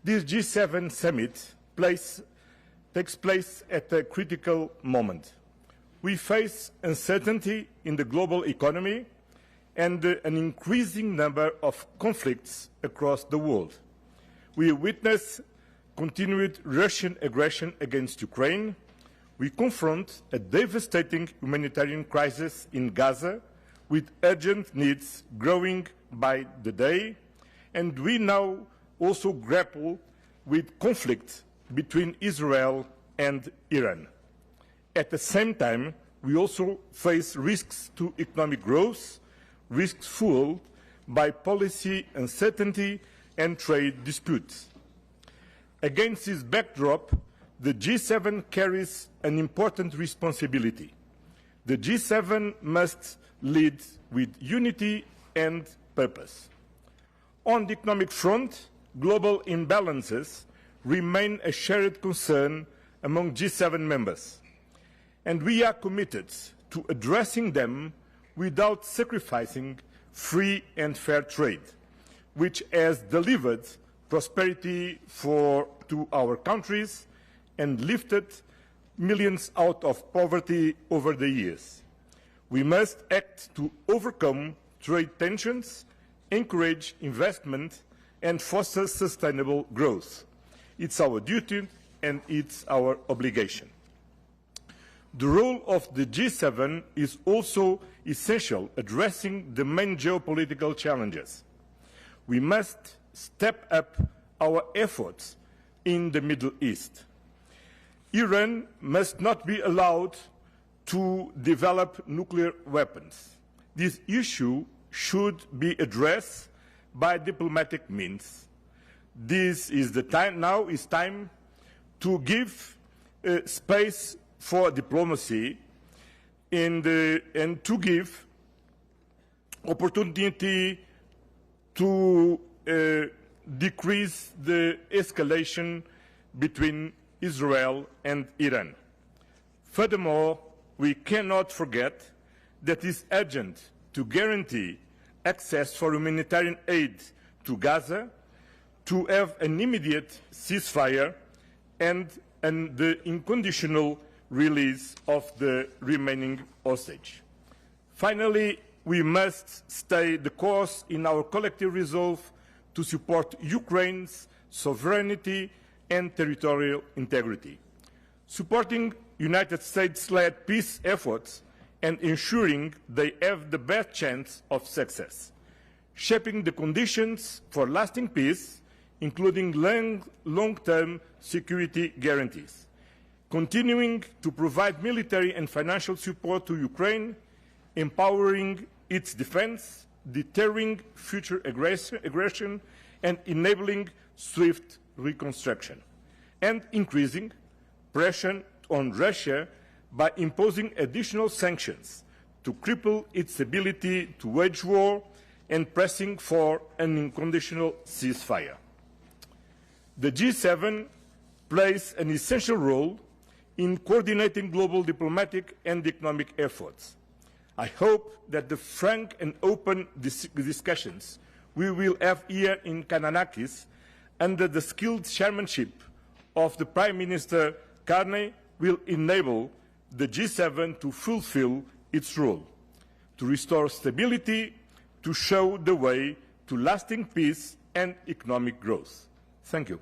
This G7 summit takes place at a critical moment. We face uncertainty in the global economy and an increasing number of conflicts across the world. We witness continued Russian aggression against Ukraine. We confront a devastating humanitarian crisis in Gaza with urgent needs growing by the day, and we now also grapple with conflict between Israel and Iran. At the same time, we also face risks to economic growth, risks fueled by policy uncertainty and trade disputes. Against this backdrop, the G7 carries an important responsibility. The G7 must lead with unity and purpose. On the economic front, global imbalances remain a shared concern among G7 members, and we are committed to addressing them without sacrificing free and fair trade, which has delivered prosperity to our countries and lifted millions out of poverty over the years. We must act to overcome trade tensions, encourage investment, and foster sustainable growth. It's our duty and it's our obligation. The role of the G7 is also essential, addressing the main geopolitical challenges. We must step up our efforts in the Middle East. Iran must not be allowed to develop nuclear weapons. This issue should be addressed by diplomatic means. This is the time, now is time to give space for diplomacy and to give opportunity to decrease the escalation between Israel and Iran. Furthermore, we cannot forget that it is urgent to guarantee access for humanitarian aid to Gaza, to have an immediate ceasefire and the unconditional release of the remaining hostage. Finally, we must stay the course in our collective resolve to support Ukraine's sovereignty and territorial integrity. Supporting United States-led peace efforts and ensuring they have the best chance of success. Shaping the conditions for lasting peace, including long-term security guarantees. Continuing to provide military and financial support to Ukraine, empowering its defense, deterring future aggression, and enabling swift reconstruction. And increasing pressure on Russia by imposing additional sanctions to cripple its ability to wage war and pressing for an unconditional ceasefire. The G7 plays an essential role in coordinating global diplomatic and economic efforts. I hope that the frank and open discussions we will have here in Kananakis under the skilled chairmanship of the Prime Minister Carney will enable the G7 to fulfill its role, to restore stability, to show the way to lasting peace and economic growth. Thank you.